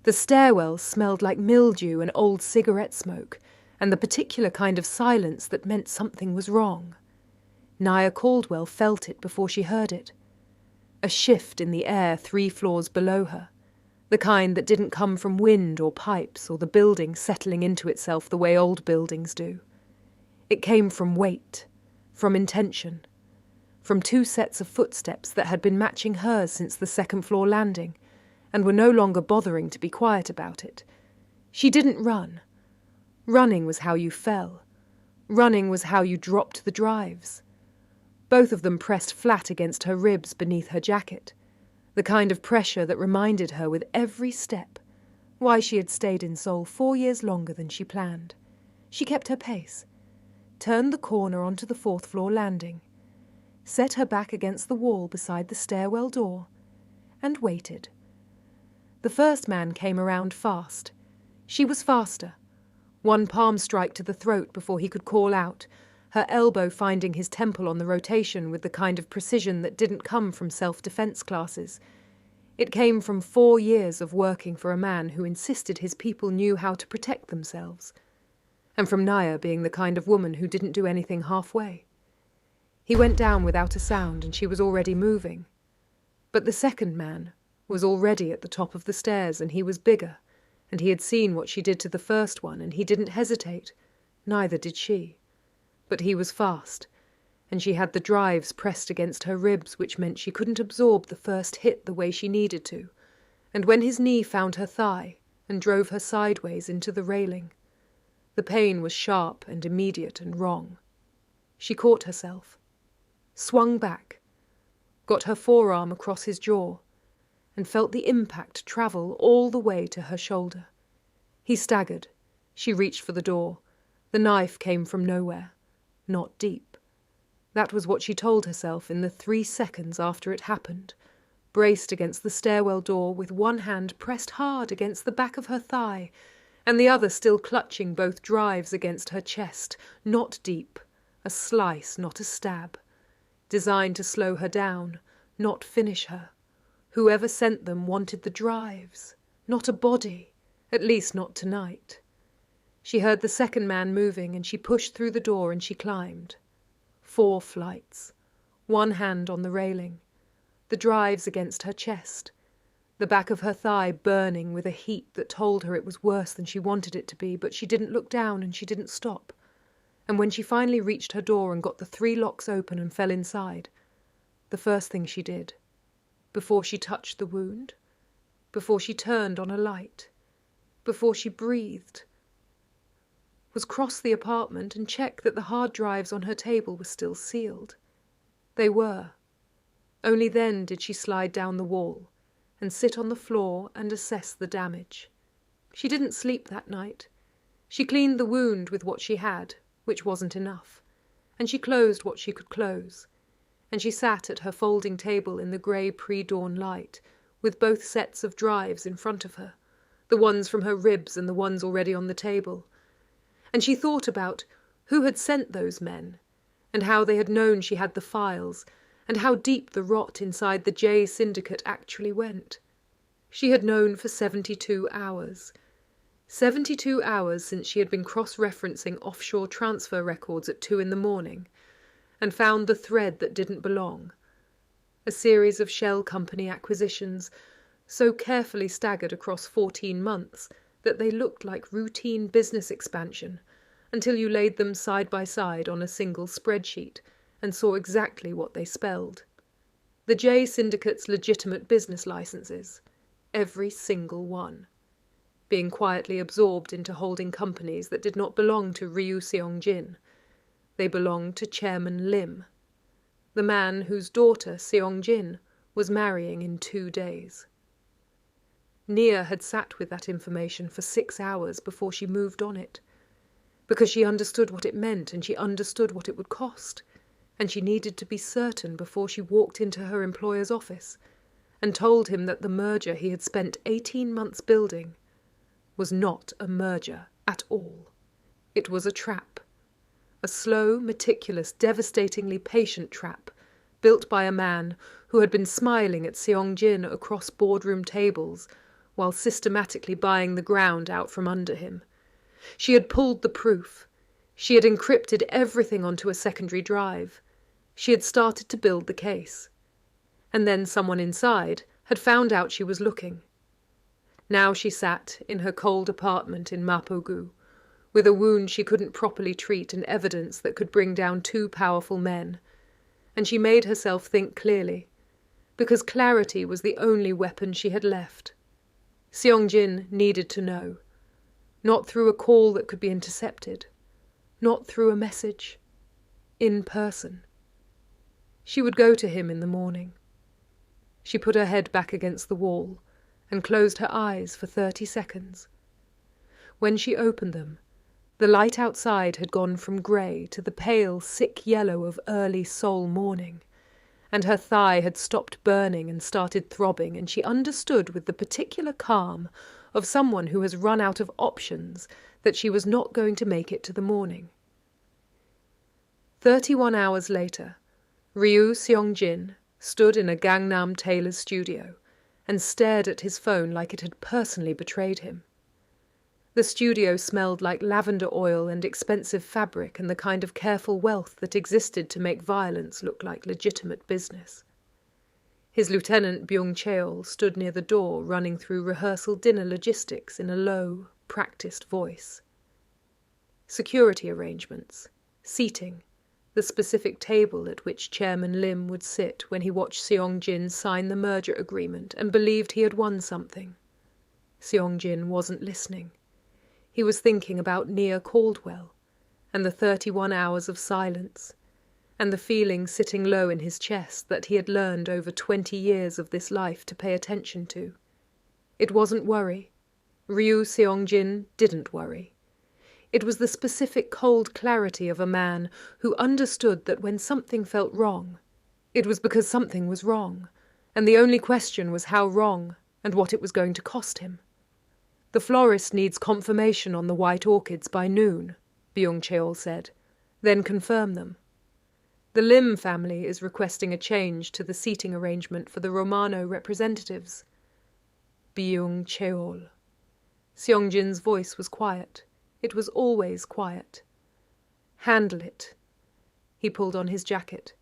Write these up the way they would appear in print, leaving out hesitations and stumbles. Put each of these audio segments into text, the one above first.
The stairwell smelled like mildew and old cigarette smoke, and the particular kind of silence that meant something was wrong. Nia Caldwell felt it before she heard it. A shift in the air 3 floors below her, the kind that didn't come from wind or pipes or the building settling into itself the way old buildings do. It came from weight, from intention, from 2 sets of footsteps that had been matching hers since the 2nd floor landing, and were no longer bothering to be quiet about it. She didn't run. Running was how you fell. Running was how you dropped the drives. Both of them pressed flat against her ribs beneath her jacket, the kind of pressure that reminded her with every step why she had stayed in Seoul 4 years longer than she planned. She kept her pace, turned the corner onto the 4th floor landing, set her back against the wall beside the stairwell door, and waited. The first man came around fast. She was faster. 1 palm strike to the throat before he could call out, her elbow finding his temple on the rotation with the kind of precision that didn't come from self-defense classes. It came from 4 years of working for a man who insisted his people knew how to protect themselves, and from Nia being the kind of woman who didn't do anything halfway. He went down without a sound, and she was already moving. But the second man was already at the top of the stairs, and he was bigger, and he had seen what she did to the first one, and he didn't hesitate. Neither did she. But he was fast, and she had the drives pressed against her ribs, which meant she couldn't absorb the first hit the way she needed to, and when his knee found her thigh and drove her sideways into the railing, the pain was sharp and immediate and wrong. She caught herself, swung back, got her forearm across his jaw, and felt the impact travel all the way to her shoulder. He staggered. She reached for the door. The knife came from nowhere. Not deep. That was what she told herself in the 3 seconds after it happened, braced against the stairwell door with one hand pressed hard against the back of her thigh, and the other still clutching both drives against her chest. Not deep. A slice, not a stab. Designed to slow her down, not finish her. Whoever sent them wanted the drives, not a body, at least not tonight. She heard the second man moving, and she pushed through the door and she climbed. 4 flights, 1 hand on the railing, the drives against her chest, the back of her thigh burning with a heat that told her it was worse than she wanted it to be, but she didn't look down and she didn't stop. And when she finally reached her door and got the 3 locks open and fell inside, the first thing she did, before she touched the wound, before she turned on a light, before she breathed, was cross the apartment and check that the hard drives on her table were still sealed. They were. Only then did she slide down the wall and sit on the floor and assess the damage. She didn't sleep that night. She cleaned the wound with what she had, which wasn't enough, and she closed what she could close, and she sat at her folding table in the grey pre-dawn light, with both sets of drives in front of her, the ones from her ribs and the ones already on the table. And she thought about who had sent those men, and how they had known she had the files, and how deep the rot inside the J Syndicate actually went. She had known for 72 hours. 72 hours since she had been cross-referencing offshore transfer records at 2 a.m, and found the thread that didn't belong. A series of shell company acquisitions, so carefully staggered across 14 months that they looked like routine business expansion until you laid them side by side on a single spreadsheet and saw exactly what they spelled. The J Syndicate's legitimate business licenses, every single one, being quietly absorbed into holding companies that did not belong to Ryu Seong-jin. They belonged to Chairman Lim, the man whose daughter, Seong-jin, was marrying in 2 days. Nia had sat with that information for 6 hours before she moved on it, because she understood what it meant and she understood what it would cost, and she needed to be certain before she walked into her employer's office and told him that the merger he had spent 18 months building was not a merger at all. It was a trap. A slow, meticulous, devastatingly patient trap built by a man who had been smiling at Seong-jin across boardroom tables while systematically buying the ground out from under him. She had pulled the proof. She had encrypted everything onto a secondary drive. She had started to build the case. And then someone inside had found out she was looking. Now she sat in her cold apartment in Mapogu, with a wound she couldn't properly treat and evidence that could bring down two powerful men. And she made herself think clearly, because clarity was the only weapon she had left. Seong-jin needed to know. Not through a call that could be intercepted. Not through a message. In person. She would go to him in the morning. She put her head back against the wall and closed her eyes for 30 seconds. When she opened them, the light outside had gone from grey to the pale, sick yellow of early Seoul morning, and her thigh had stopped burning and started throbbing, and she understood with the particular calm of someone who has run out of options that she was not going to make it to the morning. 31 hours later, Ryu Seong-jin stood in a Gangnam tailor's studio and stared at his phone like it had personally betrayed him. The studio smelled like lavender oil and expensive fabric and the kind of careful wealth that existed to make violence look like legitimate business. His lieutenant Byung-cheol stood near the door, running through rehearsal dinner logistics in a low, practiced voice. Security arrangements, seating, the specific table at which Chairman Lim would sit when he watched Seong-jin sign the merger agreement and believed he had won something. Seong-jin wasn't listening. He was thinking about Nia Caldwell, and the 31 hours of silence, and the feeling sitting low in his chest that he had learned over 20 years of this life to pay attention to. It wasn't worry. Ryu Seong-jin didn't worry. It was the specific cold clarity of a man who understood that when something felt wrong, it was because something was wrong, and the only question was how wrong and what it was going to cost him. The florist needs confirmation on the white orchids by noon, Byung-cheol said. Then confirm them. The Lim family is requesting a change to the seating arrangement for the Romano representatives. Byung-cheol. Seong-jin's voice was quiet. It was always quiet. Handle it. He pulled on his jacket.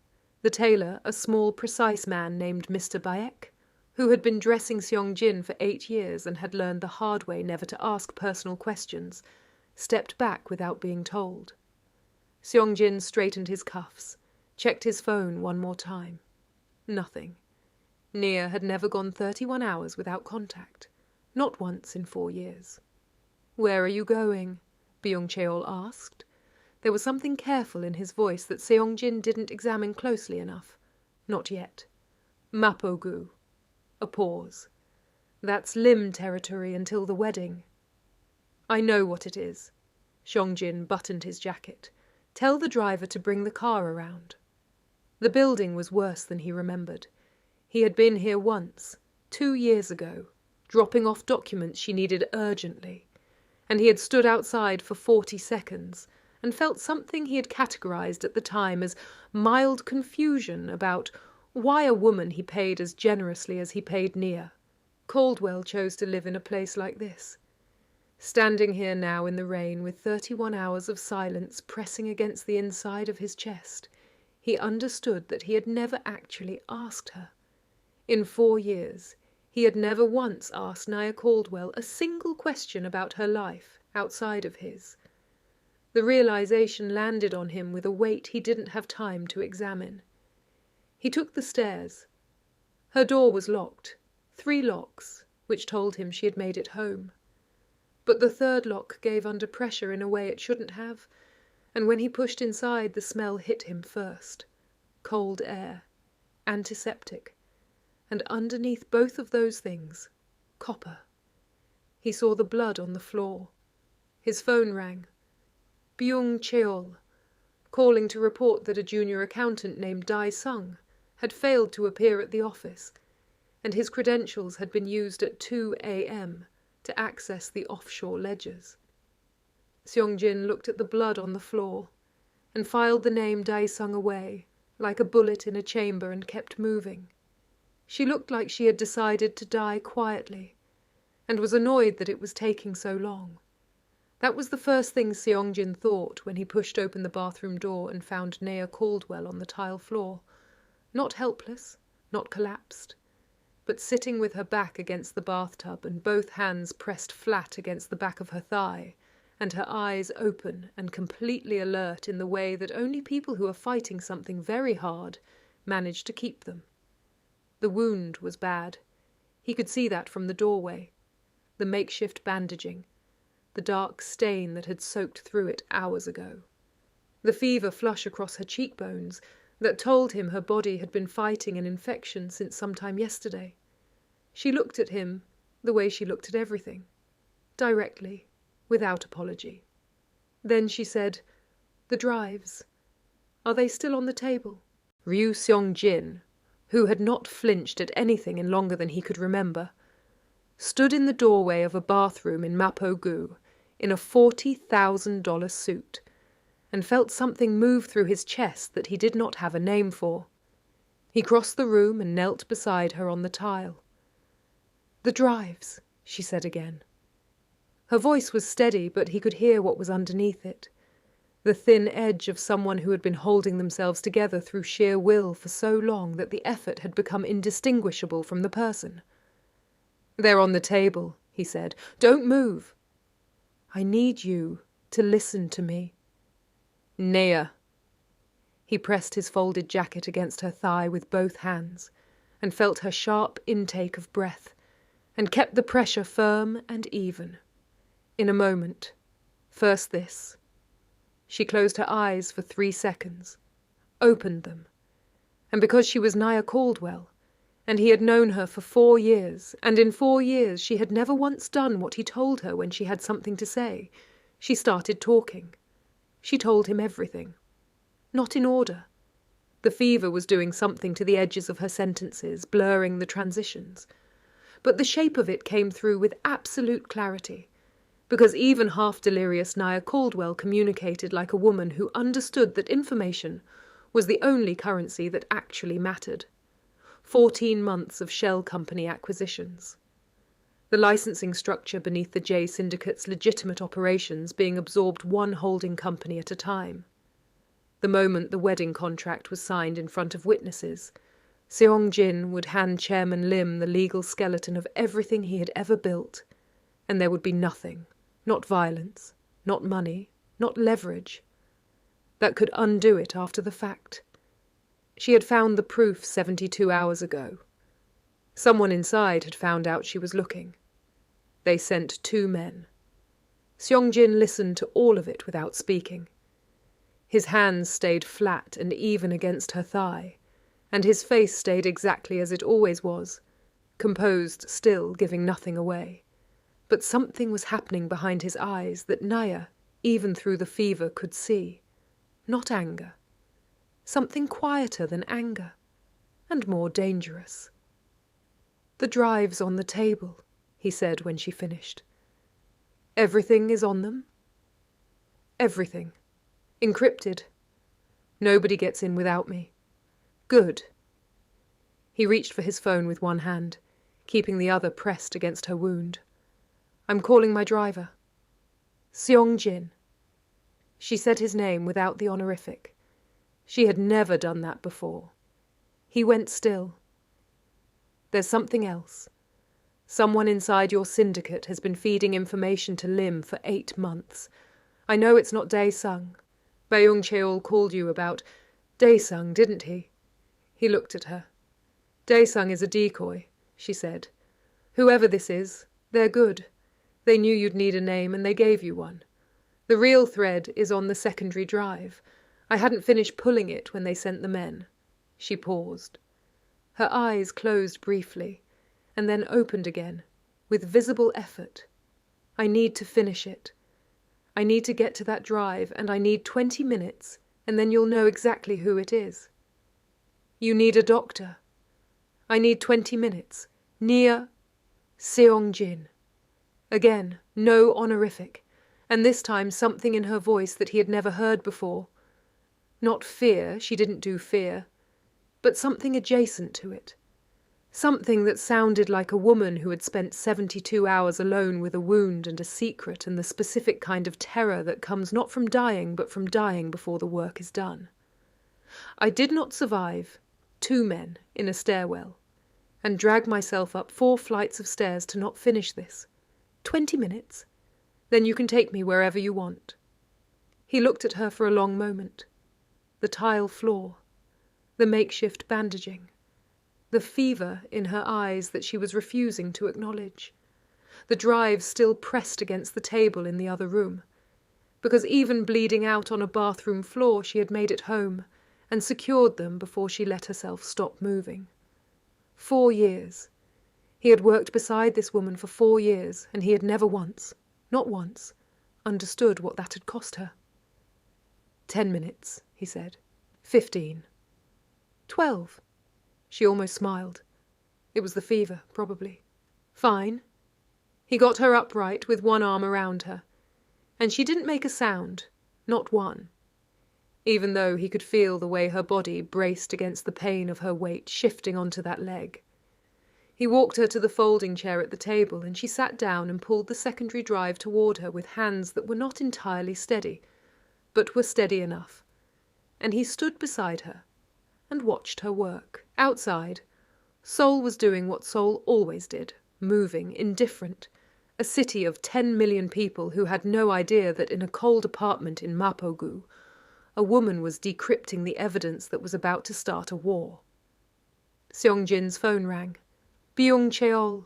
The tailor, a small, precise man named Mr. Baek, who had been dressing Seong-jin for 8 years and had learned the hard way never to ask personal questions, stepped back without being told. Seong-jin straightened his cuffs, checked his phone one more time. Nothing. Nia had never gone 31 hours without contact. Not once in 4 years. "Where are you going?" Byung-cheol asked. There was something careful in his voice that Seong-jin didn't examine closely enough. Not yet. "Mapogu." A pause. "That's Lim territory until the wedding." "I know what it is." Seong-jin buttoned his jacket. "Tell the driver to bring the car around." The building was worse than he remembered. He had been here once, 2 years ago, dropping off documents she needed urgently, and he had stood outside for 40 seconds and felt something he had categorized at the time as mild confusion about why a woman he paid as generously as he paid Nia, Caldwell, chose to live in a place like this. Standing here now in the rain with 31 hours of silence pressing against the inside of his chest, he understood that he had never actually asked her. In 4 years, he had never once asked Nia Caldwell a single question about her life outside of his. The realization landed on him with a weight he didn't have time to examine. He took the stairs. Her door was locked, 3 locks, which told him she had made it home. But the 3rd lock gave under pressure in a way it shouldn't have, and when he pushed inside, the smell hit him first. Cold air, antiseptic, and underneath both of those things, copper. He saw the blood on the floor. His phone rang. Byung-cheol, calling to report that a junior accountant named Dae-sung had failed to appear at the office, and his credentials had been used at 2 a.m. to access the offshore ledgers. Seong-jin looked at the blood on the floor and filed the name Dae-sung away, like a bullet in a chamber, and kept moving. She looked like she had decided to die quietly, and was annoyed that it was taking so long. That was the first thing Seong-jin thought when he pushed open the bathroom door and found Naya Caldwell on the tile floor, not helpless, not collapsed, but sitting with her back against the bathtub and both hands pressed flat against the back of her thigh, and her eyes open and completely alert in the way that only people who are fighting something very hard manage to keep them. The wound was bad. He could see that from the doorway. The makeshift bandaging, the dark stain that had soaked through it hours ago. The fever flush across her cheekbones that told him her body had been fighting an infection since sometime yesterday. She looked at him the way she looked at everything, directly, without apology. Then she said, "The drives. Are they still on the table?" Ryu Seong-jin, who had not flinched at anything in longer than he could remember, stood in the doorway of a bathroom in Mapo-gu in a $40,000 suit, and felt something move through his chest that he did not have a name for. He crossed the room and knelt beside her on the tile. "The drives," she said again. Her voice was steady, but he could hear what was underneath it. The thin edge of someone who had been holding themselves together through sheer will for so long that the effort had become indistinguishable from the person. "They're on the table," he said. "Don't move. I need you to listen to me." "Naya." He pressed his folded jacket against her thigh with both hands, and felt her sharp intake of breath, and kept the pressure firm and even. In a moment, first this. She closed her eyes for 3 seconds, opened them, and because she was Naya Caldwell, and he had known her for 4 years, and in 4 years she had never once done what he told her when she had something to say, she started talking. She told him everything. Not in order. The fever was doing something to the edges of her sentences, blurring the transitions. But the shape of it came through with absolute clarity, because even half-delirious Naya Caldwell communicated like a woman who understood that information was the only currency that actually mattered. 14 months of shell company acquisitions. The licensing structure beneath the J Syndicate's legitimate operations being absorbed one holding company at a time. The moment the wedding contract was signed in front of witnesses, Seong-jin would hand Chairman Lim the legal skeleton of everything he had ever built, and there would be nothing, not violence, not money, not leverage, that could undo it after the fact. She had found the proof 72 hours ago. Someone inside had found out she was looking. They sent 2 men. Seong-jin listened to all of it without speaking. His hands stayed flat and even against her thigh, and his face stayed exactly as it always was, composed still, giving nothing away. But something was happening behind his eyes that Naya, even through the fever, could see. Not anger. Something quieter than anger, and more dangerous. "The drive's on the table," he said when she finished. "Everything is on them?" "Everything. Encrypted. Nobody gets in without me." "Good." He reached for his phone with one hand, keeping the other pressed against her wound. "I'm calling my driver." "Seong-jin." She said his name without the honorific. She had never done that before. He went still. "There's something else. Someone inside your syndicate has been feeding information to Lim for 8 months. I know it's not Dae-sung. Baeung Cheol called you about Dae-sung, didn't he?" He looked at her. "Dae-sung is a decoy," she said. "Whoever this is, they're good. They knew you'd need a name and they gave you one. The real thread is on the secondary drive. I hadn't finished pulling it when they sent the men." She paused. Her eyes closed briefly, and then opened again, with visible effort. "I need to finish it. I need to get to that drive, and I need 20 minutes, and then you'll know exactly who it is." "You need a doctor." "I need 20 minutes. Near Seong-jin." Again, no honorific, and this time something in her voice that he had never heard before. Not fear, she didn't do fear, but something adjacent to it. Something that sounded like a woman who had spent 72 hours alone with a wound and a secret and the specific kind of terror that comes not from dying but from dying before the work is done. I did not survive 2 men in a stairwell and drag myself up 4 flights of stairs to not finish this. 20 minutes. Then you can take me wherever you want. He looked at her for a long moment. The tile floor, the makeshift bandaging, the fever in her eyes that she was refusing to acknowledge, the drive still pressed against the table in the other room, because even bleeding out on a bathroom floor she had made it home and secured them before she let herself stop moving. 4 years. He had worked beside this woman for 4 years, and he had never once, not once, understood what that had cost her. 10 minutes, he said. 15. 12. She almost smiled. It was the fever, probably. Fine. He got her upright with one arm around her, and she didn't make a sound, not one, even though he could feel the way her body braced against the pain of her weight shifting onto that leg. He walked her to the folding chair at the table, and she sat down and pulled the secondary drive toward her with hands that were not entirely steady, but were steady enough. And he stood beside her and watched her work. Outside, Seoul was doing what Seoul always did, moving, indifferent. A city of 10 million people who had no idea that in a cold apartment in Mapogu, a woman was decrypting the evidence that was about to start a war. Seong-jin's phone rang. Byung-cheol.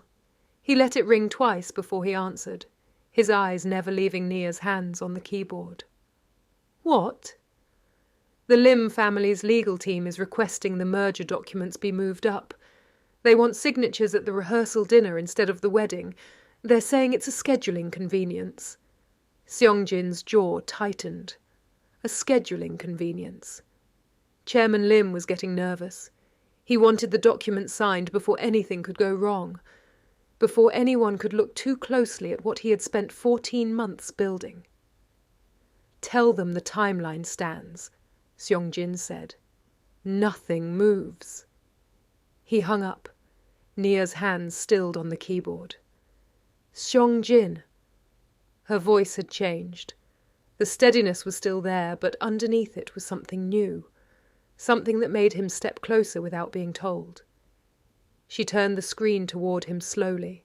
He let it ring twice before he answered, his eyes never leaving Nia's hands on the keyboard. What? The Lim family's legal team is requesting the merger documents be moved up. They want signatures at the rehearsal dinner instead of the wedding. They're saying it's a scheduling convenience. Seong-jin's jaw tightened. A scheduling convenience. Chairman Lim was getting nervous. He wanted the documents signed before anything could go wrong, before anyone could look too closely at what he had spent 14 months building. Tell them the timeline stands, Seong-jin said. Nothing moves. He hung up, Nia's hands stilled on the keyboard. Seong-jin. Her voice had changed. The steadiness was still there, but underneath it was something new, something that made him step closer without being told. She turned the screen toward him slowly,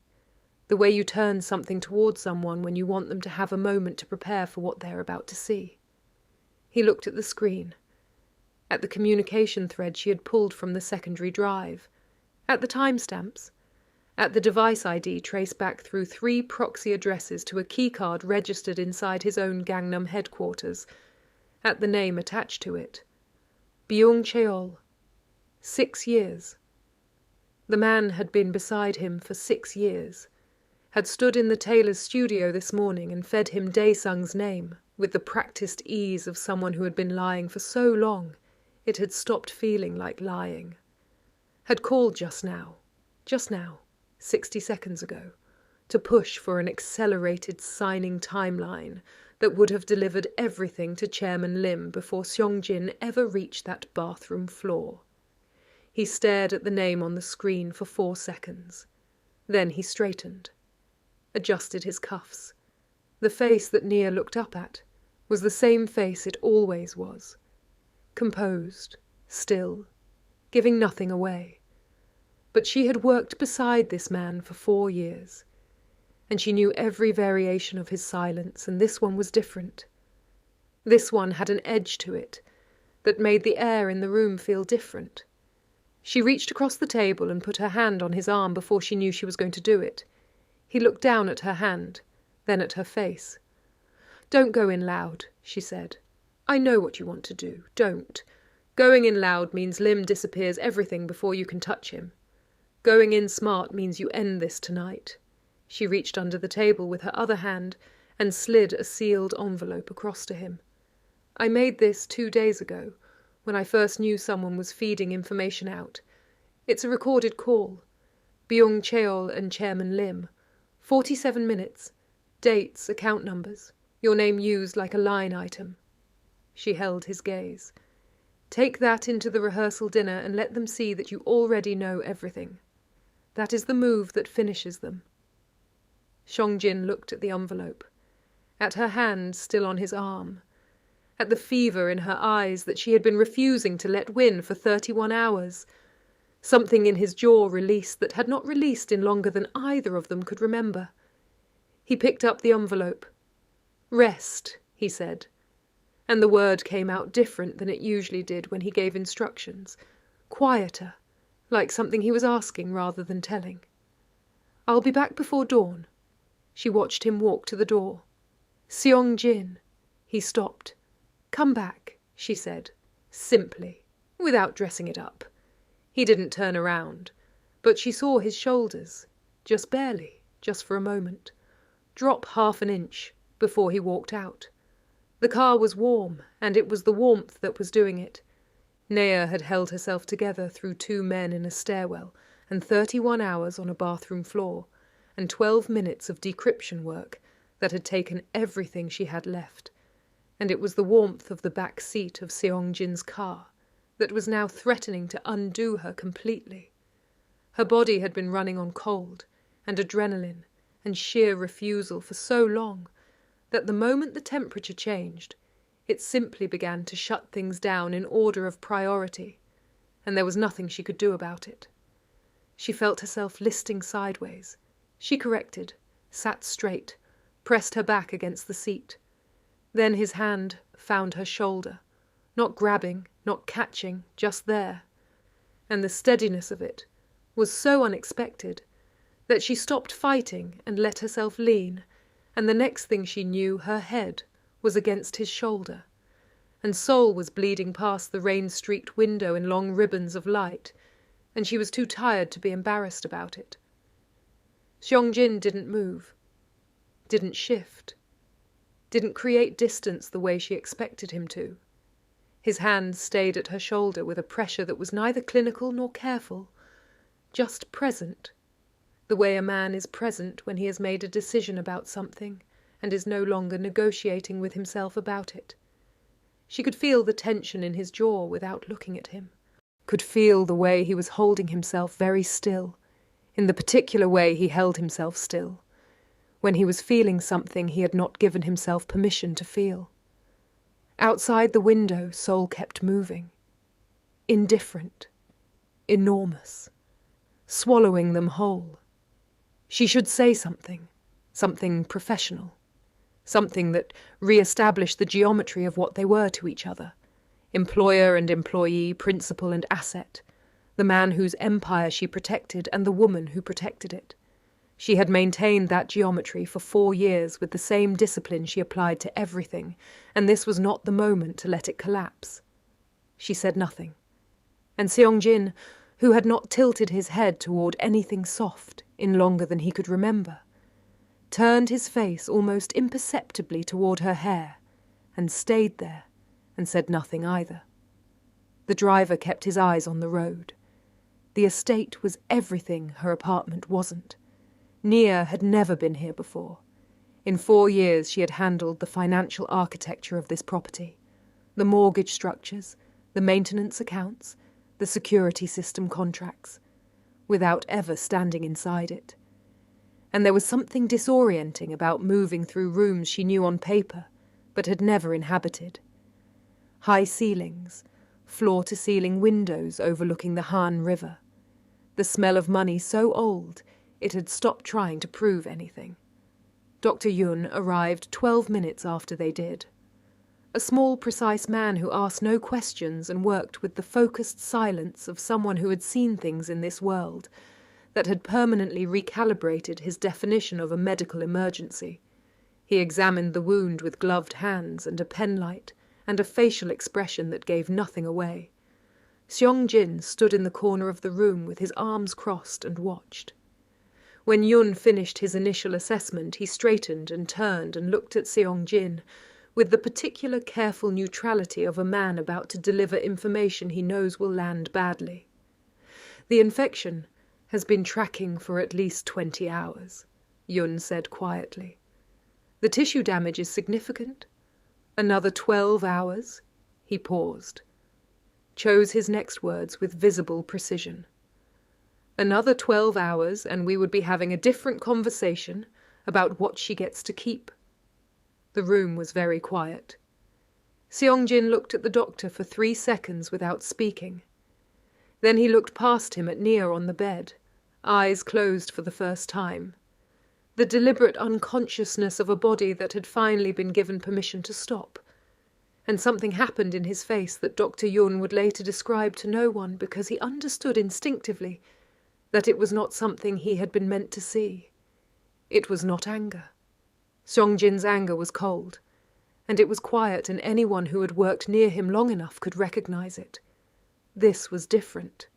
the way you turn something toward someone when you want them to have a moment to prepare for what they're about to see. He looked at the screen, at the communication thread she had pulled from the secondary drive, at the timestamps, at the device ID traced back through 3 proxy addresses to a keycard registered inside his own Gangnam headquarters, at the name attached to it. Byung-cheol. 6 years. The man had been beside him for 6 years, had stood in the tailor's studio this morning and fed him Dae-sung's name with the practiced ease of someone who had been lying for so long it had stopped feeling like lying. Had called just now, 60 seconds ago, to push for an accelerated signing timeline that would have delivered everything to Chairman Lim before Seong-jin ever reached that bathroom floor. He stared at the name on the screen for 4 seconds. Then he straightened, adjusted his cuffs. The face that Nia looked up at was the same face it always was. Composed, still, giving nothing away. But she had worked beside this man for 4 years, and she knew every variation of his silence, and this one was different. This one had an edge to it that made the air in the room feel different. She reached across the table and put her hand on his arm before she knew she was going to do it. He looked down at her hand, then at her face. "Don't go in loud," she said. "I know what you want to do. Don't. Going in loud means Lim disappears everything before you can touch him. Going in smart means you end this tonight." She reached under the table with her other hand and slid a sealed envelope across to him. "I made this 2 days ago, when I first knew someone was feeding information out. It's a recorded call. Byung-cheol and Chairman Lim. 47 minutes. Dates, account numbers. Your name used like a line item." She held his gaze. "Take that into the rehearsal dinner and let them see that you already know everything. That is the move that finishes them. Seong-jin looked at the envelope, at her hand still on his arm, at the fever in her eyes that she had been refusing to let win for 31 hours. Something in his jaw released that had not released in longer than either of them could remember. He picked up the envelope. "Rest," he said, and the word came out different than it usually did when he gave instructions, quieter, like something he was asking rather than telling. "I'll be back before dawn." She watched him walk to the door. "Seong-jin." He stopped. "Come back," she said, simply, without dressing it up. He didn't turn around, but she saw his shoulders, just barely, just for a moment, drop half an inch before he walked out. The car was warm, and it was the warmth that was doing it. Naya had held herself together through 2 men in a stairwell, and 31 hours on a bathroom floor, and 12 minutes of decryption work that had taken everything she had left. And it was the warmth of the back seat of Seong-jin's car that was now threatening to undo her completely. Her body had been running on cold and adrenaline and sheer refusal for so long that the moment the temperature changed, it simply began to shut things down in order of priority, and there was nothing she could do about it. She felt herself listing sideways. She corrected, sat straight, pressed her back against the seat. Then his hand found her shoulder, not grabbing, not catching, just there. And the steadiness of it was so unexpected that she stopped fighting and let herself lean, and the next thing she knew, her head was against his shoulder, and Seoul was bleeding past the rain-streaked window in long ribbons of light, and she was too tired to be embarrassed about it. Seong-jin didn't move, didn't shift, didn't create distance the way she expected him to. His hand stayed at her shoulder with a pressure that was neither clinical nor careful, just present, the way a man is present when he has made a decision about something and is no longer negotiating with himself about it. She could feel the tension in his jaw without looking at him, could feel the way he was holding himself very still, in the particular way he held himself still, when he was feeling something he had not given himself permission to feel. Outside the window, Seoul kept moving. Indifferent. Enormous. Swallowing them whole. She should say something. Something professional. Something that re-established the geometry of what they were to each other. Employer and employee, principal and asset. The man whose empire she protected and the woman who protected it. She had maintained that geometry for 4 years with the same discipline she applied to everything, and this was not the moment to let it collapse. She said nothing. And Seong-jin, who had not tilted his head toward anything soft in longer than he could remember, turned his face almost imperceptibly toward her hair, and stayed there, and said nothing either. The driver kept his eyes on the road. The estate was everything her apartment wasn't. Nia had never been here before. In 4 years she had handled the financial architecture of this property, the mortgage structures, the maintenance accounts, the security system contracts, without ever standing inside it. And there was something disorienting about moving through rooms she knew on paper, but had never inhabited. High ceilings, floor-to-ceiling windows overlooking the Han River. The smell of money so old it had stopped trying to prove anything. Dr. Yun arrived 12 minutes after they did. A small, precise man who asked no questions and worked with the focused silence of someone who had seen things in this world that had permanently recalibrated his definition of a medical emergency. He examined the wound with gloved hands and a penlight and a facial expression that gave nothing away. Seong-jin stood in the corner of the room with his arms crossed and watched. When Yun finished his initial assessment, he straightened and turned and looked at Seong-jin with the particular careful neutrality of a man about to deliver information he knows will land badly. "The infection has been tracking for at least 20 hours, Yun said quietly. "The tissue damage is significant. Another 12 hours? He paused. Chose his next words with visible precision. Another 12 hours and we would be having a different conversation about what she gets to keep. The room was very quiet. Seong-jin looked at the doctor for 3 seconds without speaking. Then he looked past him at Nia on the bed, eyes closed for the first time. The deliberate unconsciousness of a body that had finally been given permission to stop. And something happened in his face that Dr. Yun would later describe to no one because he understood instinctively that it was not something he had been meant to see. It was not anger. Seong-jin's anger was cold, and it was quiet, and anyone who had worked near him long enough could recognize it. This was different.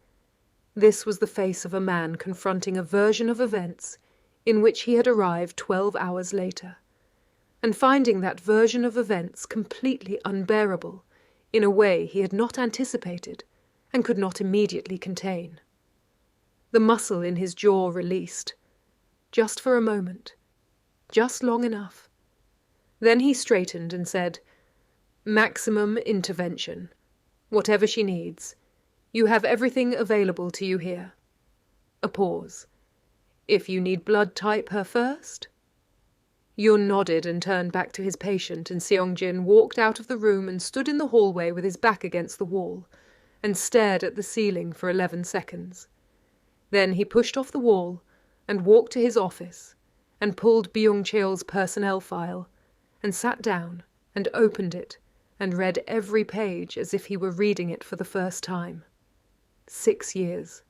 This was the face of a man confronting a version of events in which he had arrived 12 hours later, and finding that version of events completely unbearable in a way he had not anticipated and could not immediately contain. The muscle in his jaw released, just for a moment, just long enough. Then he straightened and said, "Maximum intervention. Whatever she needs. You have everything available to you here." A pause. "If you need blood, type her first?" Yun nodded and turned back to his patient, and Seong-jin walked out of the room and stood in the hallway with his back against the wall and stared at the ceiling for 11 seconds. Then he pushed off the wall and walked to his office and pulled Byung-cheol's personnel file and sat down and opened it and read every page as if he were reading it for the first time. 6 years.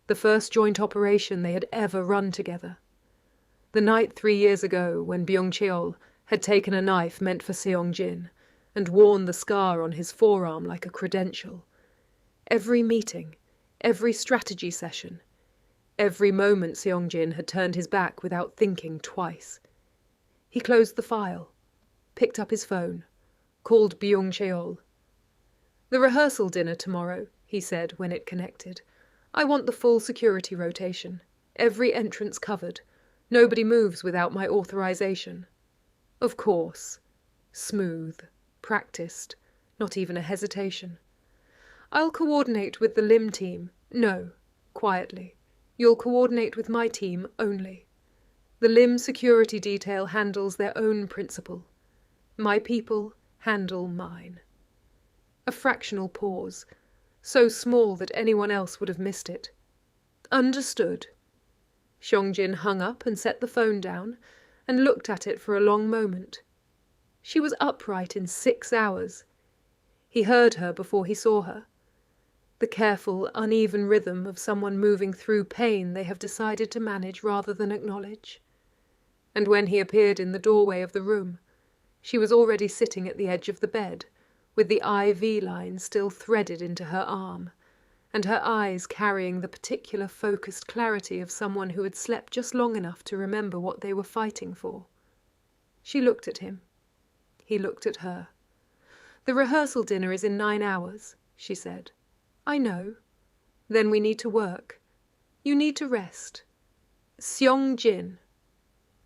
The first joint operation they had ever run together. The night 3 years ago when Byung-cheol had taken a knife meant for Seong-jin and worn the scar on his forearm like a credential. Every meeting, every strategy session, every moment Seong-jin had turned his back without thinking twice. He closed the file, picked up his phone, called Byung-cheol. "The rehearsal dinner tomorrow," he said when it connected. "I want the full security rotation. Every entrance covered. Nobody moves without my authorization." Of course. Smooth. Practiced. Not even a hesitation. "I'll coordinate with the Lim team." "No." Quietly. "You'll coordinate with my team only. The Lim security detail handles their own principle. My people handle mine." A fractional pause, so small that anyone else would have missed it. "Understood." Seong-jin hung up and set the phone down and looked at it for a long moment. She was upright in 6 hours. He heard her before he saw her. The careful, uneven rhythm of someone moving through pain they have decided to manage rather than acknowledge. And when he appeared in the doorway of the room, she was already sitting at the edge of the bed, with the IV line still threaded into her arm, and her eyes carrying the particular focused clarity of someone who had slept just long enough to remember what they were fighting for. She looked at him. He looked at her. "The rehearsal dinner is in 9 hours," she said. "I know. Then we need to work. You need to rest. Seong-jin."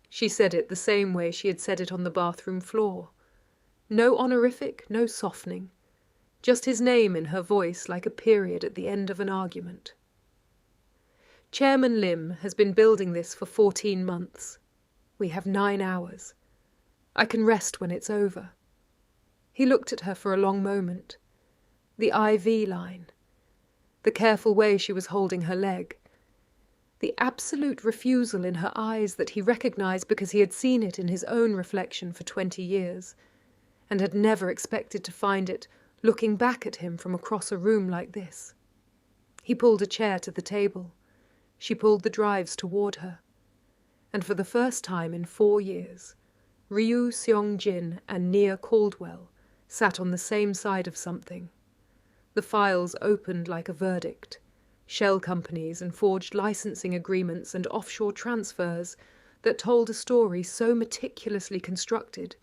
She said it the same way she had said it on the bathroom floor. No honorific, no softening. Just his name in her voice like a period at the end of an argument. "Chairman Lim has been building this for 14 months. We have 9 hours. I can rest when it's over." He looked at her for a long moment. The IV line. The careful way she was holding her leg. The absolute refusal in her eyes that he recognized because he had seen it in his own reflection for 20 years, and had never expected to find it looking back at him from across a room like this. He pulled a chair to the table. She pulled the drives toward her. And for the first time in 4 years, Ryu Seong-jin and Nia Caldwell sat on the same side of something. The files opened like a verdict. Shell companies and forged licensing agreements and offshore transfers that told a story so meticulously constructed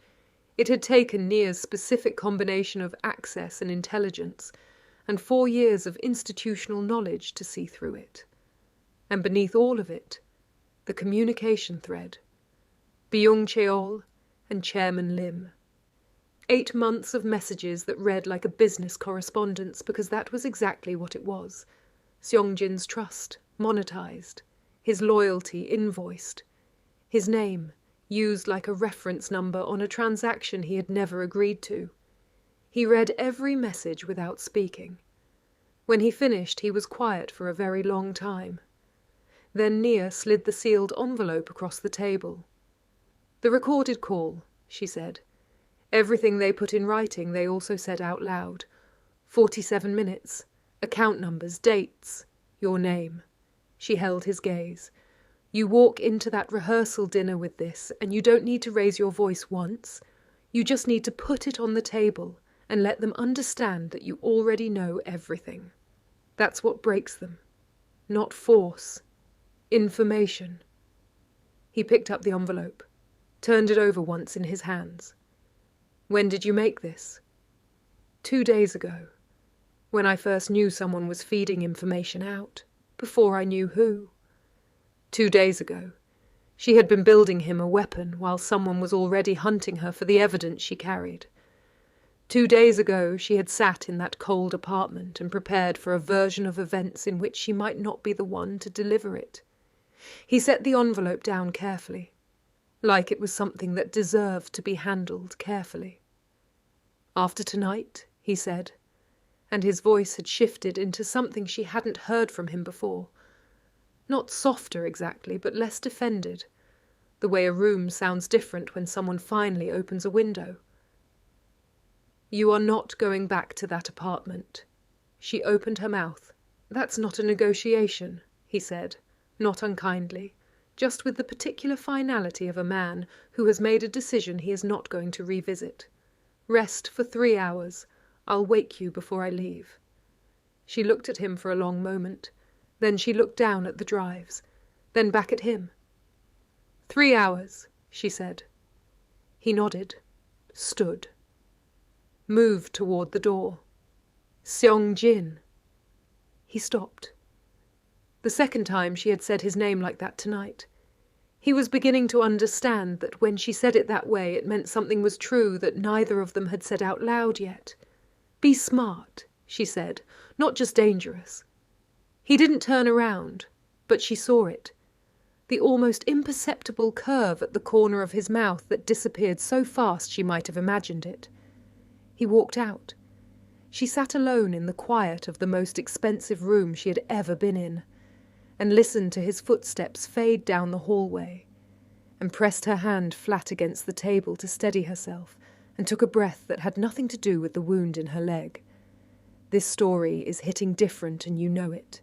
it had taken Nia's specific combination of access and intelligence and 4 years of institutional knowledge to see through it. And beneath all of it, the communication thread. Byung-cheol and Chairman Lim. 8 months of messages that read like a business correspondence because that was exactly what it was. Seong-jin's trust, monetized, his loyalty invoiced, his name used like a reference number on a transaction he had never agreed to. He read every message without speaking. When he finished, he was quiet for a very long time. Then Nia slid the sealed envelope across the table. "The recorded call," she said. "Everything they put in writing they also said out loud. 47 minutes, account numbers, dates, your name." She held his gaze. "You walk into that rehearsal dinner with this, and you don't need to raise your voice once. You just need to put it on the table and let them understand that you already know everything. That's what breaks them. Not force. Information." He picked up the envelope, turned it over once in his hands. "When did you make this?" 2 days ago, when I first knew someone was feeding information out, before I knew who. 2 days ago, she had been building him a weapon while someone was already hunting her for the evidence she carried. 2 days ago, she had sat in that cold apartment and prepared for a version of events in which she might not be the one to deliver it. He set the envelope down carefully, like it was something that deserved to be handled carefully. "After tonight," he said, and his voice had shifted into something she hadn't heard from him before. Not softer exactly, but less defended, the way a room sounds different when someone finally opens a window. "You are not going back to that apartment." She opened her mouth. "That's not a negotiation," he said, not unkindly, just with the particular finality of a man who has made a decision he is not going to revisit. "Rest for 3 hours. I'll wake you before I leave." She looked at him for a long moment. Then she looked down at the drives, then back at him. 3 hours, she said. He nodded, stood, moved toward the door. Seong-jin. He stopped. The second time she had said his name like that tonight. He was beginning to understand that when she said it that way, it meant something was true that neither of them had said out loud yet. "Be smart," she said, "not just dangerous." He didn't turn around, but she saw it. The almost imperceptible curve at the corner of his mouth that disappeared so fast she might have imagined it. He walked out. She sat alone in the quiet of the most expensive room she had ever been in, and listened to his footsteps fade down the hallway, and pressed her hand flat against the table to steady herself, and took a breath that had nothing to do with the wound in her leg. This story is hitting different, and you know it.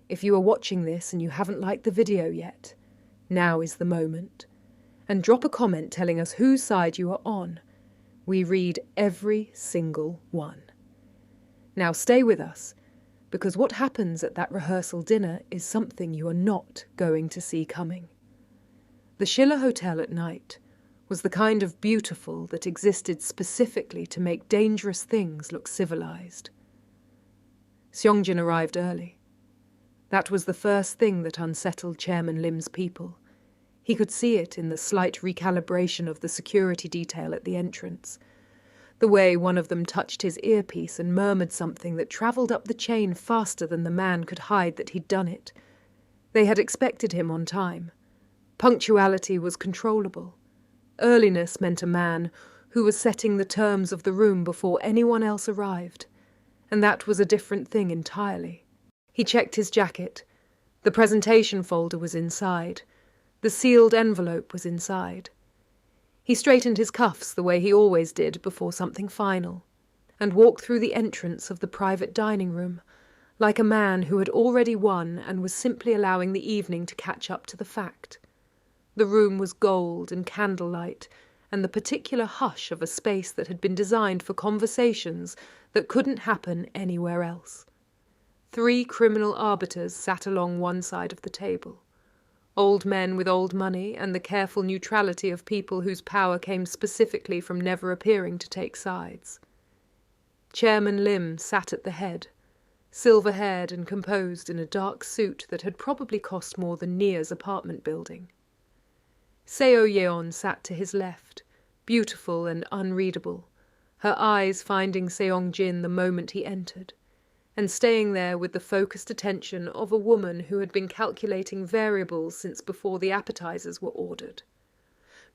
If you are watching this and you haven't liked the video yet, now is the moment. And drop a comment telling us whose side you are on. We read every single one. Now stay with us, because what happens at that rehearsal dinner is something you are not going to see coming. The Schiller Hotel at night was the kind of beautiful that existed specifically to make dangerous things look civilized. Seong-jin arrived early. That was the first thing that unsettled Chairman Lim's people. He could see it in the slight recalibration of the security detail at the entrance. The way one of them touched his earpiece and murmured something that travelled up the chain faster than the man could hide that he'd done it. They had expected him on time. Punctuality was controllable. Earliness meant a man who was setting the terms of the room before anyone else arrived. And that was a different thing entirely. He checked his jacket. The presentation folder was inside. The sealed envelope was inside. He straightened his cuffs the way he always did before something final, and walked through the entrance of the private dining room, like a man who had already won and was simply allowing the evening to catch up to the fact. The room was gold and candlelight, and the particular hush of a space that had been designed for conversations that couldn't happen anywhere else. 3 criminal arbiters sat along one side of the table. Old men with old money and the careful neutrality of people whose power came specifically from never appearing to take sides. Chairman Lim sat at the head, silver-haired and composed in a dark suit that had probably cost more than Nia's apartment building. Seo Yeon sat to his left, beautiful and unreadable, her eyes finding Seong-jin the moment he entered. and staying there with the focused attention of a woman who had been calculating variables since before the appetizers were ordered.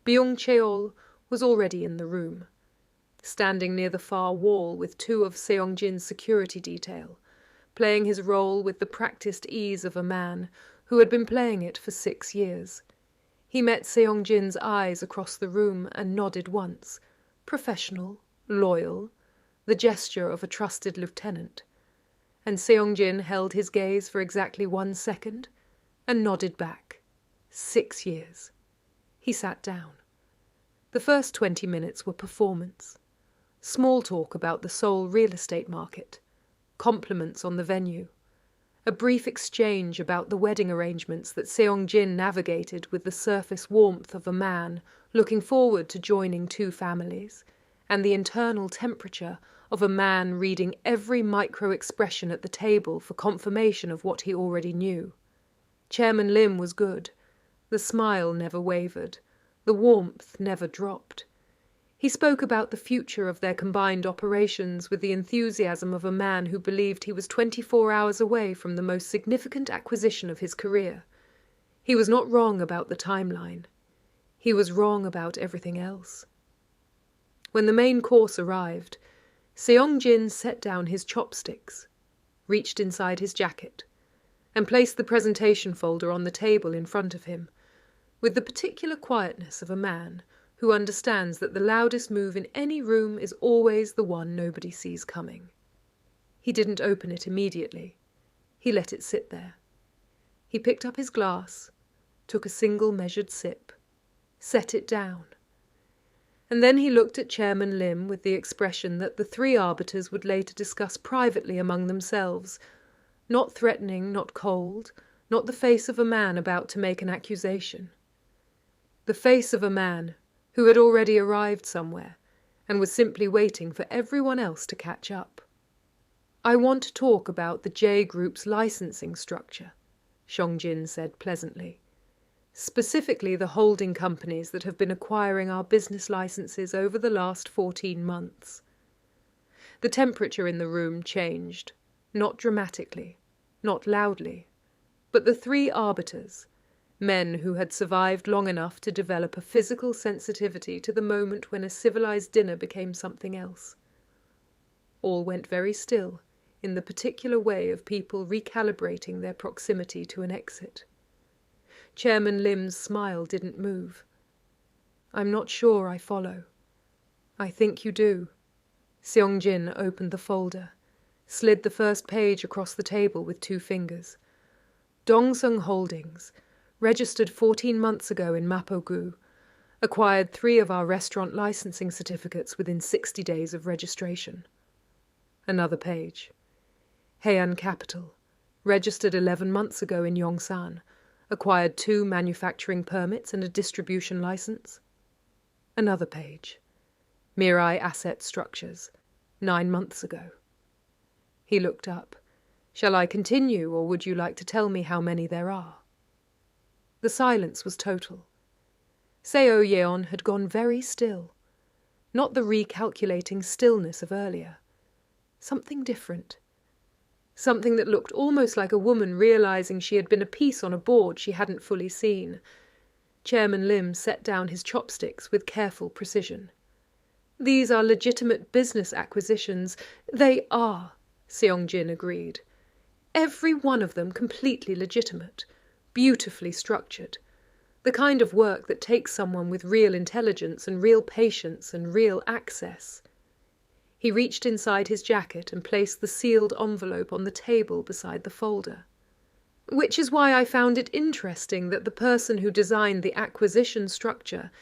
Byung-cheol was already in the room, standing near the far wall with two of Seong-jin's security detail, playing his role with the practiced ease of a man who had been playing it for 6 years. He met Seong-jin's eyes across the room and nodded once, professional, loyal, the gesture of a trusted lieutenant. And Seong-jin held his gaze for exactly 1 second and nodded back. 6 years. He sat down. The first 20 minutes were performance. Small talk about the Seoul real estate market. Compliments on the venue. A brief exchange about the wedding arrangements that Seong-jin navigated with the surface warmth of a man looking forward to joining 2 families, and the internal temperature of a man reading every micro-expression at the table for confirmation of what he already knew. Chairman Lim was good. The smile never wavered. The warmth never dropped. He spoke about the future of their combined operations with the enthusiasm of a man who believed he was 24 hours away from the most significant acquisition of his career. He was not wrong about the timeline. He was wrong about everything else. When the main course arrived, Seong-jin set down his chopsticks, reached inside his jacket, and placed the presentation folder on the table in front of him, with the particular quietness of a man who understands that the loudest move in any room is always the one nobody sees coming. He didn't open it immediately. He let it sit there. He picked up his glass, took a single measured sip, set it down. And then he looked at Chairman Lim with the expression that the 3 arbiters would later discuss privately among themselves, not threatening, not cold, not the face of a man about to make an accusation. The face of a man who had already arrived somewhere and was simply waiting for everyone else to catch up. "I want to talk about the J Group's licensing structure," Seong-jin said pleasantly. "Specifically the holding companies that have been acquiring our business licenses over the last 14 months. The temperature in the room changed, not dramatically, not loudly, but the 3 arbiters, men who had survived long enough to develop a physical sensitivity to the moment when a civilized dinner became something else. All went very still, in the particular way of people recalibrating their proximity to an exit. Chairman Lim's smile didn't move. "I'm not sure I follow." "I think you do." Seong-jin opened the folder, slid the first page across the table with 2 fingers. "Dongsung Holdings, registered 14 months ago in Mapo-gu, acquired 3 of our restaurant licensing certificates within 60 days of registration." Another page. Heian Capital, registered 11 months ago in Yongsan, acquired 2 manufacturing permits and a distribution license. Another page. Mirai Asset Structures, 9 months ago. He looked up. "Shall I continue, or would you like to tell me how many there are?" The silence was total. Seo Yeon had gone very still. Not the recalculating stillness of earlier. Something different. Something that looked almost like a woman realizing she had been a piece on a board she hadn't fully seen. Chairman Lim set down his chopsticks with careful precision. "These are legitimate business acquisitions." "They are," Seong-jin agreed. "Every one of them completely legitimate. Beautifully structured. The kind of work that takes someone with real intelligence and real patience and real access." He reached inside his jacket and placed the sealed envelope on the table beside the folder. "Which is why I found it interesting that the person who designed the acquisition structure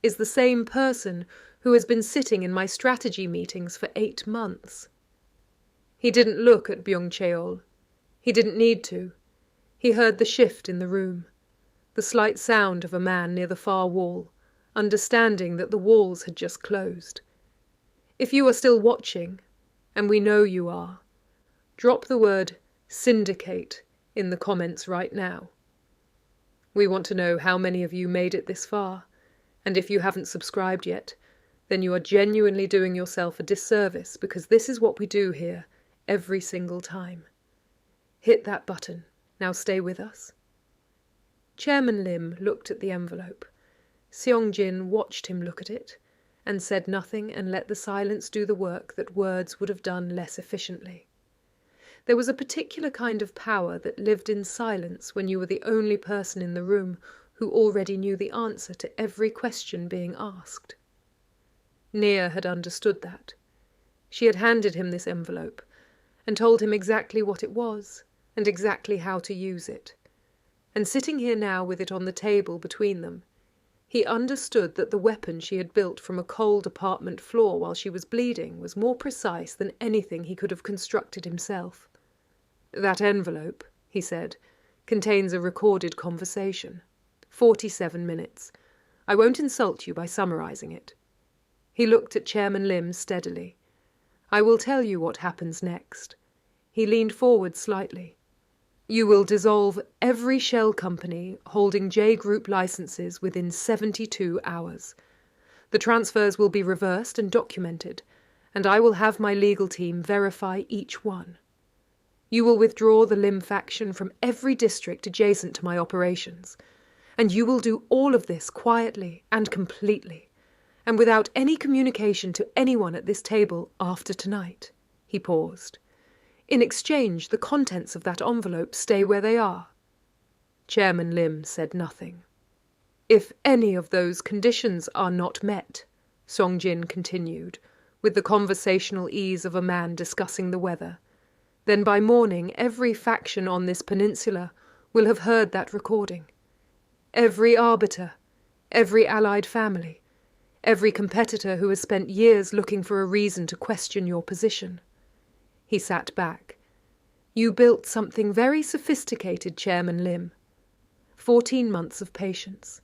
is the same person who has been sitting in my strategy meetings for 8 months. He didn't look at Byung-cheol. He didn't need to. He heard the shift in the room, the slight sound of a man near the far wall, understanding that the walls had just closed. If you are still watching, and we know you are, drop the word Syndicate in the comments right now. We want to know how many of you made it this far, and if you haven't subscribed yet, then you are genuinely doing yourself a disservice, because this is what we do here Every single time. Hit that button. Now stay with us. Chairman Lim looked at the envelope. Seong-jin watched him look at it, and said nothing and let the silence do the work that words would have done less efficiently. There was a particular kind of power that lived in silence when you were the only person in the room who already knew the answer to every question being asked. Nia had understood that. She had handed him this envelope, and told him exactly what it was, and exactly how to use it. And sitting here now with it on the table between them, he understood that the weapon she had built from a cold apartment floor while she was bleeding was more precise than anything he could have constructed himself. "That envelope," he said, "contains a recorded conversation. 47 minutes. I won't insult you by summarizing it." He looked at Chairman Lim steadily. "I will tell you what happens next." He leaned forward slightly. "You will dissolve every shell company holding J Group licenses within 72 hours. The transfers will be reversed and documented, and I will have my legal team verify each one. You will withdraw the Lim faction from every district adjacent to my operations, and you will do all of this quietly and completely, and without any communication to anyone at this table after tonight." He paused. "In exchange, the contents of that envelope stay where they are." Chairman Lim said nothing. "If any of those conditions are not met," Seong-jin continued, with the conversational ease of a man discussing the weather, "then by morning every faction on this peninsula will have heard that recording. Every arbiter, every allied family, every competitor who has spent years looking for a reason to question your position." He sat back. "You built something very sophisticated, Chairman Lim. 14 months of patience.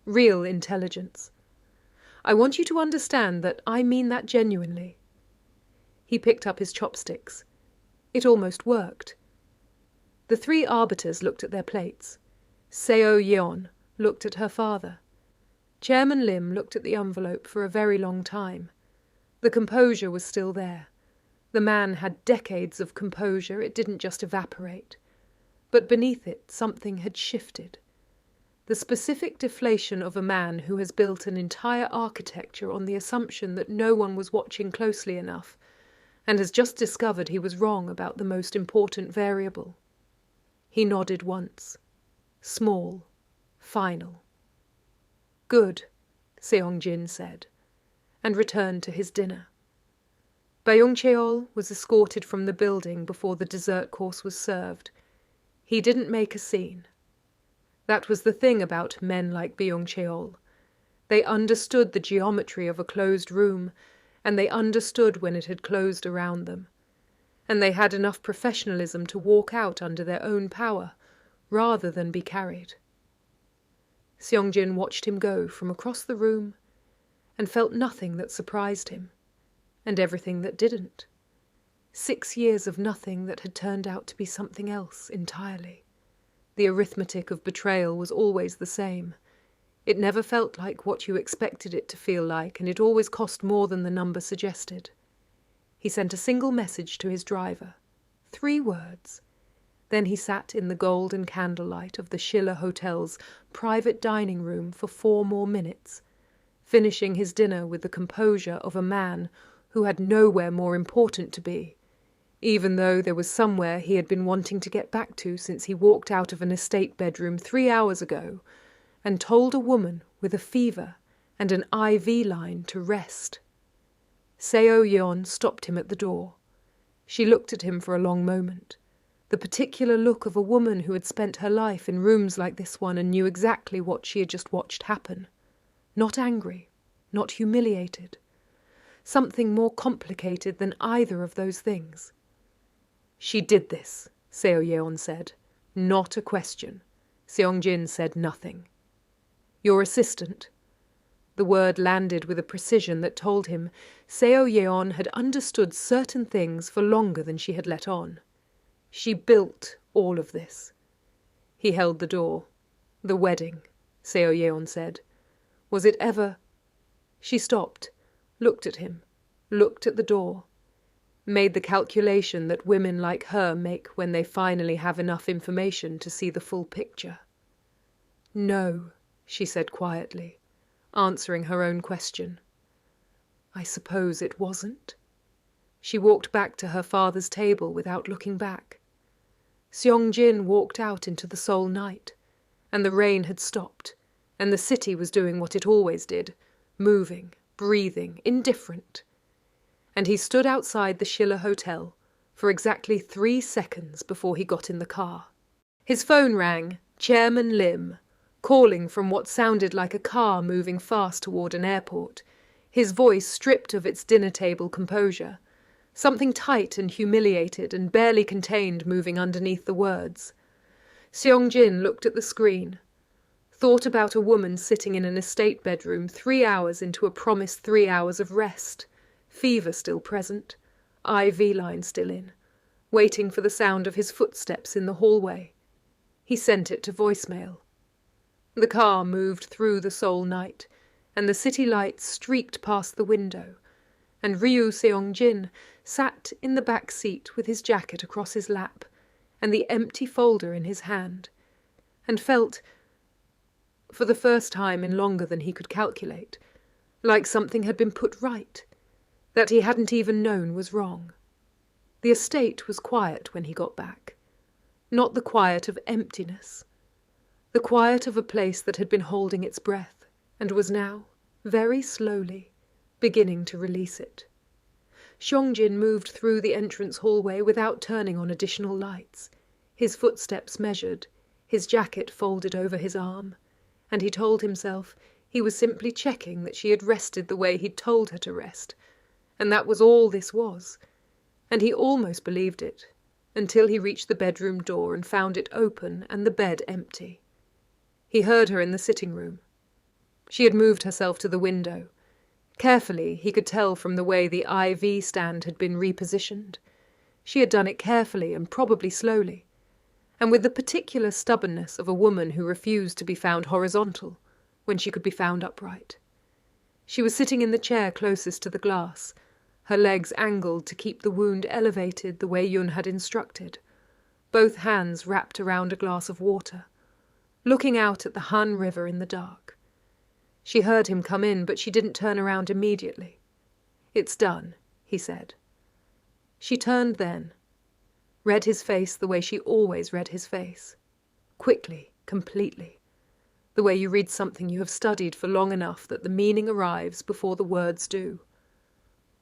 Real intelligence. I want you to understand that I mean that genuinely." He picked up his chopsticks. It almost worked. The 3 arbiters looked at their plates. Seo Yeon looked at her father. Chairman Lim looked at the envelope for a very long time. The composure was still there. The man had decades of composure, it didn't just evaporate. But beneath it, something had shifted. The specific deflation of a man who has built an entire architecture on the assumption that no one was watching closely enough, and has just discovered he was wrong about the most important variable. He nodded once. Small. Final. "Good," Seong-jin said, and returned to his dinner. Byung-cheol was escorted from the building before the dessert course was served. He didn't make a scene. That was the thing about men like Byung-cheol. They understood the geometry of a closed room, and they understood when it had closed around them. And they had enough professionalism to walk out under their own power, rather than be carried. Seong-jin watched him go from across the room, and felt nothing that surprised him, and everything that didn't. 6 years of nothing that had turned out to be something else entirely. The arithmetic of betrayal was always the same. It never felt like what you expected it to feel like, and it always cost more than the number suggested. He sent a single message to his driver. 3 words. Then he sat in the gold and candlelight of the Schiller Hotel's private dining room for 4 more minutes, finishing his dinner with the composure of a man who had nowhere more important to be, even though there was somewhere he had been wanting to get back to since he walked out of an estate bedroom 3 hours ago and told a woman with a fever and an IV line to rest. Seo Yeon stopped him at the door. She looked at him for a long moment, the particular look of a woman who had spent her life in rooms like this one and knew exactly what she had just watched happen. Not angry, not humiliated. Something more complicated than either of those things. "She did this," Seo Yeon said. "Not a question." Seong-jin said nothing. "Your assistant?" The word landed with a precision that told him Seo Yeon had understood certain things for longer than she had let on. "She built all of this." He held the door. "The wedding," Seo Yeon said. "Was it ever—" She stopped, looked at him, looked at the door. Made the calculation that women like her make when they finally have enough information to see the full picture. "No," she said quietly, answering her own question. "I suppose it wasn't." She walked back to her father's table without looking back. Seong-jin walked out into the Seoul night, and the rain had stopped, and the city was doing what it always did, moving, breathing, indifferent. And he stood outside the Schiller Hotel for exactly 3 seconds before he got in the car. His phone rang, Chairman Lim, calling from what sounded like a car moving fast toward an airport, his voice stripped of its dinner-table composure, something tight and humiliated and barely contained moving underneath the words. Seong-jin looked at the screen, thought about a woman sitting in an estate bedroom 3 hours into a promised 3 hours of rest, fever still present, IV line still in, waiting for the sound of his footsteps in the hallway. He sent it to voicemail. The car moved through the Seoul night, and the city lights streaked past the window, and Ryu Seong-jin sat in the back seat with his jacket across his lap and the empty folder in his hand, and felt, for the first time in longer than he could calculate, like something had been put right, that he hadn't even known was wrong. The estate was quiet when he got back, not the quiet of emptiness, the quiet of a place that had been holding its breath and was now, very slowly, beginning to release it. Seong-jin moved through the entrance hallway without turning on additional lights, his footsteps measured, his jacket folded over his arm, and he told himself he was simply checking that she had rested the way he'd told her to rest, and that was all this was, and he almost believed it, until he reached the bedroom door and found it open and the bed empty. He heard her in the sitting room. She had moved herself to the window. Carefully, he could tell from the way the IV stand had been repositioned. She had done it carefully and probably slowly, and with the particular stubbornness of a woman who refused to be found horizontal when she could be found upright. She was sitting in the chair closest to the glass, her legs angled to keep the wound elevated the way Yun had instructed, both hands wrapped around a glass of water, looking out at the Han River in the dark. She heard him come in, but she didn't turn around immediately. "It's done," he said. She turned then, read his face the way she always read his face, quickly, completely, the way you read something you have studied for long enough that the meaning arrives before the words do.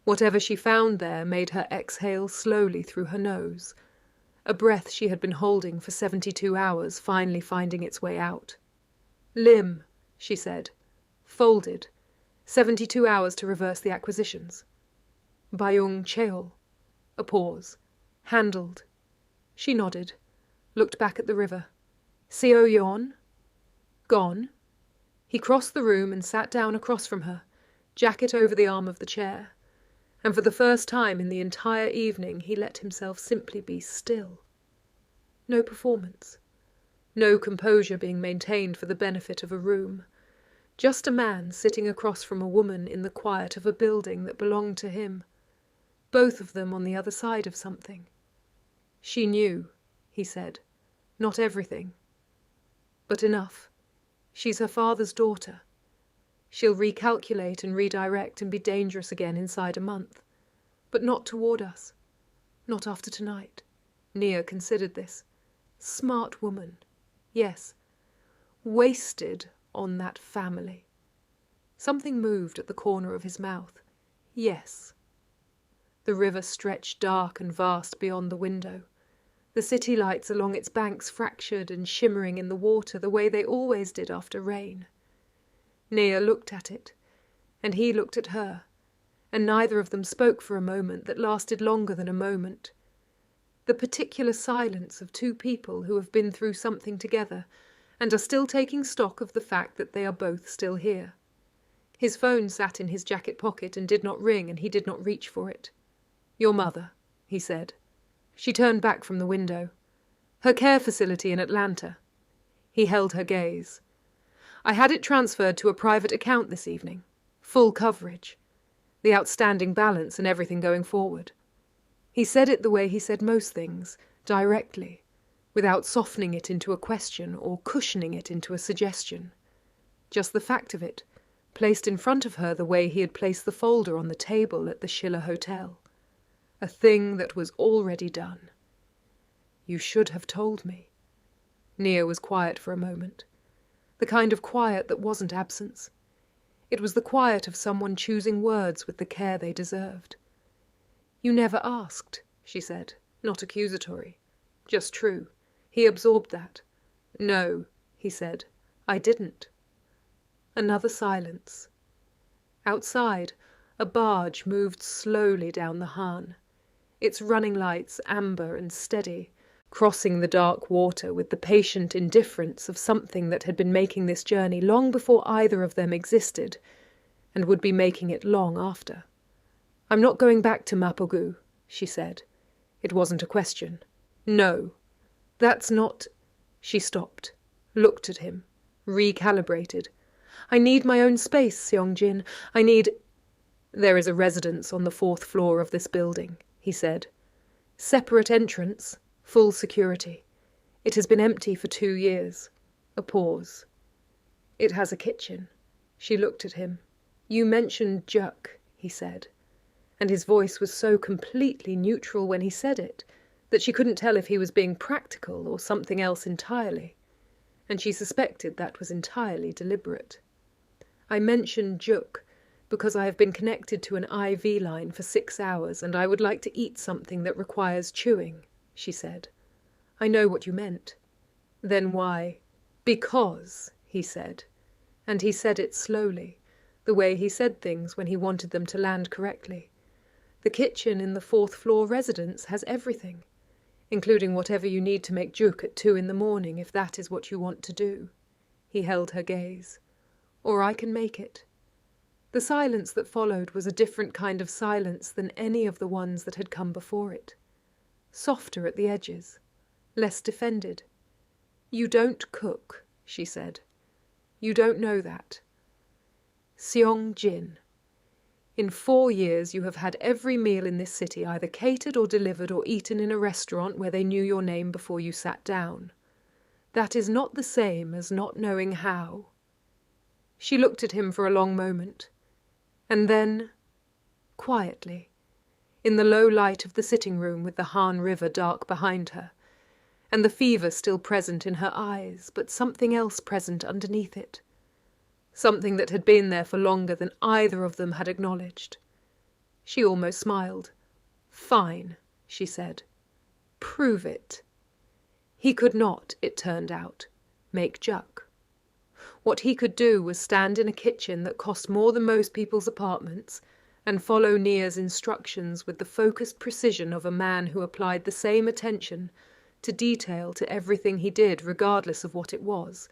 Whatever she found there made her exhale slowly through her nose, a breath she had been holding for 72 hours finally finding its way out. "Lim," she said, folded, 72 hours to reverse the acquisitions. "Byung Cheol." A pause. "Handled." She nodded, looked back at the river. "Seo Yeon?" "Gone." He crossed the room and sat down across from her, jacket over the arm of the chair, and for the first time in the entire evening he let himself simply be still. No performance. No composure being maintained for the benefit of a room. Just a man sitting across from a woman in the quiet of a building that belonged to him. Both of them on the other side of something. "She knew," he said. "Not everything. But enough. She's her father's daughter. She'll recalculate and redirect and be dangerous again inside a month. But not toward us. Not after tonight." Nia considered this. Smart woman. Yes. Wasted on that family. Something moved at the corner of his mouth. Yes. The river stretched dark and vast beyond the window. The city lights along its banks fractured and shimmering in the water the way they always did after rain. Nia looked at it, and he looked at her, and neither of them spoke for a moment that lasted longer than a moment. The particular silence of two people who have been through something together and are still taking stock of the fact that they are both still here. His phone sat in his jacket pocket and did not ring, and he did not reach for it. "Your mother," he said. She turned back from the window. "Her care facility in Atlanta." He held her gaze. "I had it transferred to a private account this evening. Full coverage. The outstanding balance and everything going forward." He said it the way he said most things, directly, without softening it into a question or cushioning it into a suggestion. Just the fact of it, placed in front of her the way he had placed the folder on the table at the Schiller Hotel. A thing that was already done. You should have told me. Nia was quiet for a moment. The kind of quiet that wasn't absence. It was the quiet of someone choosing words with the care they deserved. You never asked, she said, not accusatory. Just true. He absorbed that. No, he said, I didn't. Another silence. Outside, a barge moved slowly down the Han, its running lights amber and steady, crossing the dark water with the patient indifference of something that had been making this journey long before either of them existed, and would be making it long after. I'm not going back to Mapogu, she said. It wasn't a question. No, that's not... She stopped, looked at him, recalibrated. I need my own space, Seong-jin. I need... There is a residence on the 4th floor of this building, he said. Separate entrance, full security. It has been empty for 2 years. A pause. It has a kitchen. She looked at him. You mentioned Juk, he said. And his voice was so completely neutral when he said it that she couldn't tell if he was being practical or something else entirely. And she suspected that was entirely deliberate. I mentioned Juk because I have been connected to an IV line for 6 hours and I would like to eat something that requires chewing, she said. I know what you meant. Then why? Because, he said. And he said it slowly, the way he said things when he wanted them to land correctly. The kitchen in the 4th floor residence has everything, including whatever you need to make juk at 2 a.m. if that is what you want to do. He held her gaze. Or I can make it. The silence that followed was a different kind of silence than any of the ones that had come before it. Softer at the edges, less defended. You don't cook, she said. You don't know that. Seong-jin. In 4 years you have had every meal in this city either catered or delivered or eaten in a restaurant where they knew your name before you sat down. That is not the same as not knowing how. She looked at him for a long moment, and then, quietly, in the low light of the sitting room with the Han River dark behind her, and the fever still present in her eyes, but something else present underneath it. Something that had been there for longer than either of them had acknowledged. She almost smiled. Fine, she said. Prove it. He could not, it turned out, make juk. What he could do was stand in a kitchen that cost more than most people's apartments and follow Nia's instructions with the focused precision of a man who applied the same attention to detail to everything he did regardless of what it was.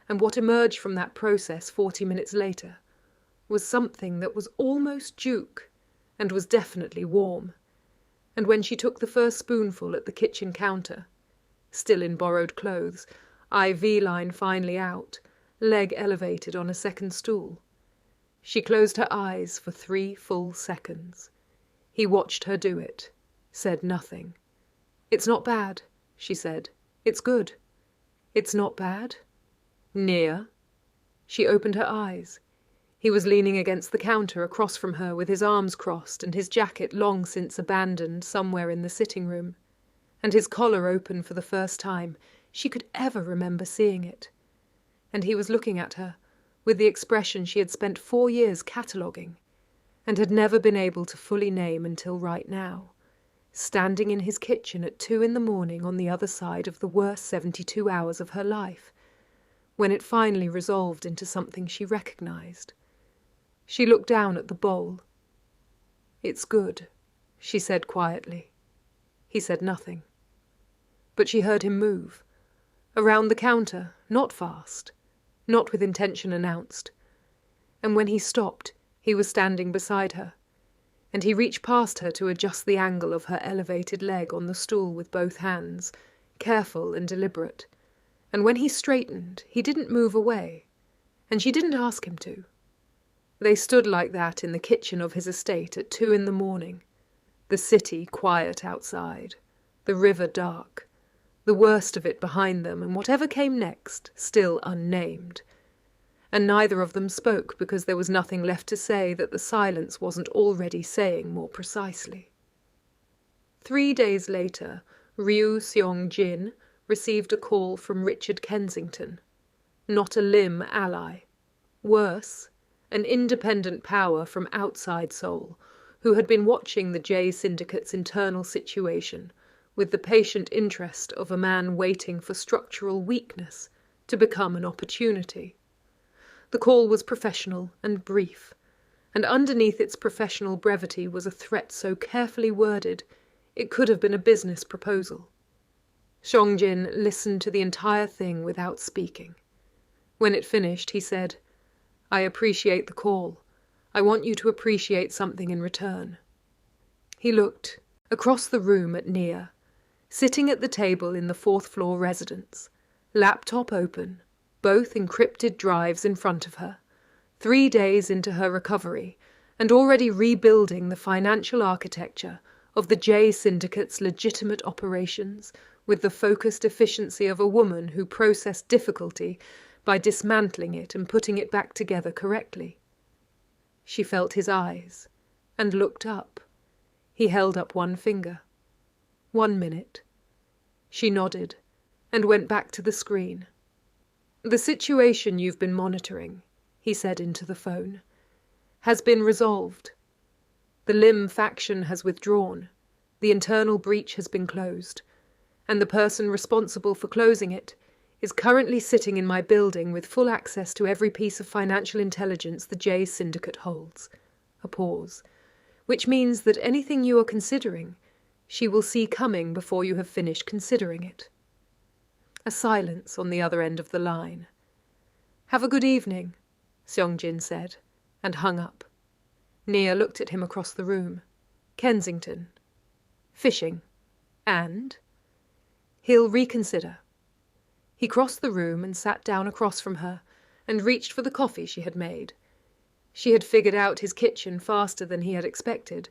And what emerged from that process 40 minutes later was something that was almost juk and was definitely warm. And when she took the first spoonful at the kitchen counter, still in borrowed clothes, IV line finally out, leg elevated on a second stool, she closed her eyes for 3 full seconds. He watched her do it, said nothing. It's not bad, she said. It's good. It's not bad? Nia? She opened her eyes. He was leaning against the counter across from her with his arms crossed and his jacket long since abandoned somewhere in the sitting room, and his collar open for the first time she could ever remember seeing it. And he was looking at her with the expression she had spent 4 years cataloguing and had never been able to fully name until right now, standing in his kitchen at 2 a.m. on the other side of the worst 72 hours of her life, when it finally resolved into something she recognized. She looked down at the bowl. It's good, she said quietly. He said nothing. But she heard him move. Around the counter, not fast, not with intention announced. And when he stopped, he was standing beside her, and he reached past her to adjust the angle of her elevated leg on the stool with both hands, careful and deliberate. And when he straightened, he didn't move away, and she didn't ask him to. They stood like that in the kitchen of his estate at 2 a.m, The city quiet outside, the river dark, the worst of it behind them, and whatever came next still unnamed. And neither of them spoke because there was nothing left to say that the silence wasn't already saying more precisely. 3 days later, Ryu Seong-jin received a call from Richard Kensington. Not a limb ally. Worse, an independent power from outside Seoul, who had been watching the J Syndicate's internal situation with the patient interest of a man waiting for structural weakness to become an opportunity. The call was professional and brief, and underneath its professional brevity was a threat so carefully worded it could have been a business proposal. Seong-jin listened to the entire thing without speaking. When it finished, he said, "I appreciate the call. I want you to appreciate something in return." He looked across the room at Nia, sitting at the table in the 4th floor residence, laptop open, both encrypted drives in front of her, 3 days into her recovery, and already rebuilding the financial architecture of the J Syndicate's legitimate operations with the focused efficiency of a woman who processed difficulty by dismantling it and putting it back together correctly. She felt his eyes, and looked up. He held up one finger. 1 minute. She nodded, and went back to the screen. "The situation you've been monitoring," he said into the phone, "has been resolved. The Lim faction has withdrawn, the internal breach has been closed, and the person responsible for closing it is currently sitting in my building with full access to every piece of financial intelligence the J Syndicate holds." A pause. "Which means that anything you are considering, she will see coming before you have finished considering it." A silence on the other end of the line. "Have a good evening," Seong-jin said, and hung up. Nia looked at him across the room. "Kensington. Fishing. And?" "He'll reconsider." He crossed the room and sat down across from her and reached for the coffee she had made. She had figured out his kitchen faster than he had expected,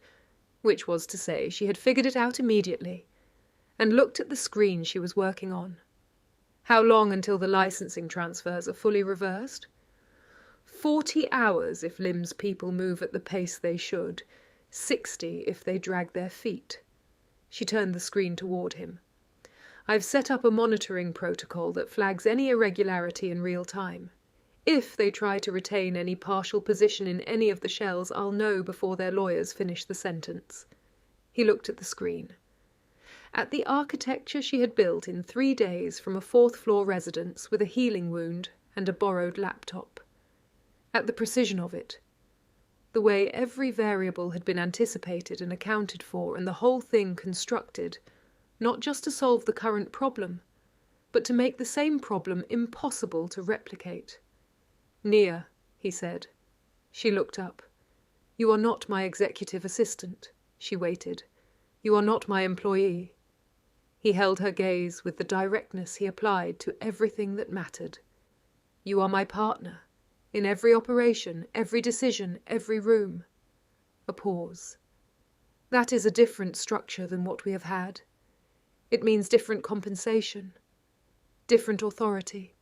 which was to say she had figured it out immediately, and looked at the screen she was working on. How long until the licensing transfers are fully reversed? 40 hours if Lim's people move at the pace they should, 60 if they drag their feet. She turned the screen toward him. "I've set up a monitoring protocol that flags any irregularity in real time. If they try to retain any partial position in any of the shells, I'll know before their lawyers finish the sentence." He looked at the screen. At the architecture she had built in 3 days from a 4th floor residence with a healing wound and a borrowed laptop. At the precision of it. The way every variable had been anticipated and accounted for, and the whole thing constructed, not just to solve the current problem, but to make the same problem impossible to replicate. "Nia," he said. She looked up. "You are not my executive assistant." She waited. "You are not my employee." He held her gaze with the directness he applied to everything that mattered. "You are my partner, in every operation, every decision, every room." A pause. "That is a different structure than what we have had. It means different compensation, different authority,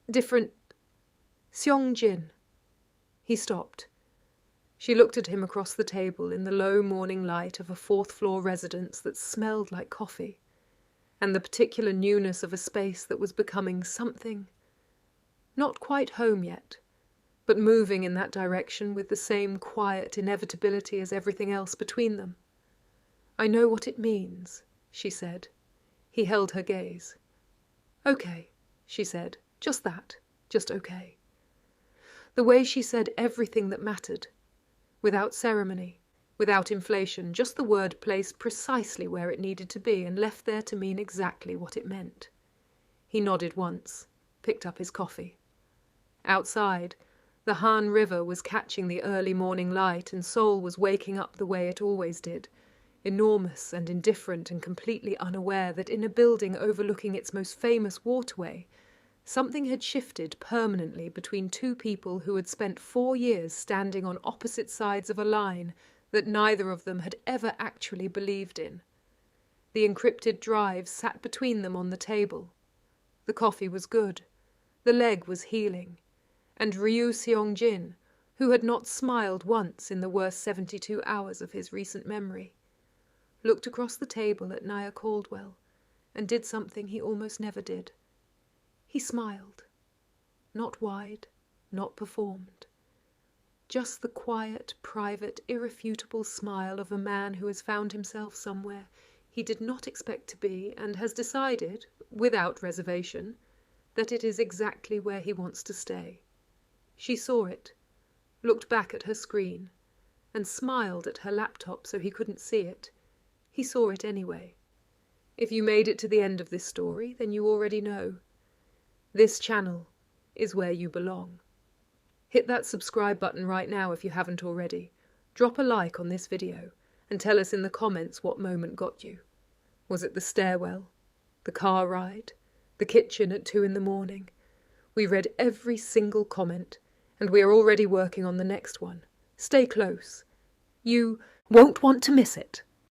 different... Seong-jin." He stopped. She looked at him across the table in the low morning light of a 4th floor residence that smelled like coffee, and the particular newness of a space that was becoming something, not quite home yet, but moving in that direction with the same quiet inevitability as everything else between them. "I know what it means," she said. He held her gaze. "Okay," she said. "Just that. Just okay." The way she said everything that mattered, without ceremony, without inflation, just the word placed precisely where it needed to be and left there to mean exactly what it meant. He nodded once, picked up his coffee. Outside, the Han River was catching the early morning light, and Seoul was waking up the way it always did, enormous and indifferent and completely unaware that in a building overlooking its most famous waterway, something had shifted permanently between two people who had spent 4 years standing on opposite sides of a line that neither of them had ever actually believed in. The encrypted drive sat between them on the table. The coffee was good, the leg was healing, and Ryu Seong-jin, who had not smiled once in the worst 72 hours of his recent memory, looked across the table at Nia Caldwell and did something he almost never did. He smiled. Not wide, not performed. Just the quiet, private, irrefutable smile of a man who has found himself somewhere he did not expect to be and has decided, without reservation, that it is exactly where he wants to stay. She saw it, looked back at her screen, and smiled at her laptop so he couldn't see it. He saw it anyway. If you made it to the end of this story, then you already know. This channel is where you belong. Hit that subscribe button right now if you haven't already. Drop a like on this video and tell us in the comments what moment got you. Was it the stairwell? The car ride? The kitchen at 2 a.m? We read every single comment, and we are already working on the next one. Stay close. You won't want to miss it.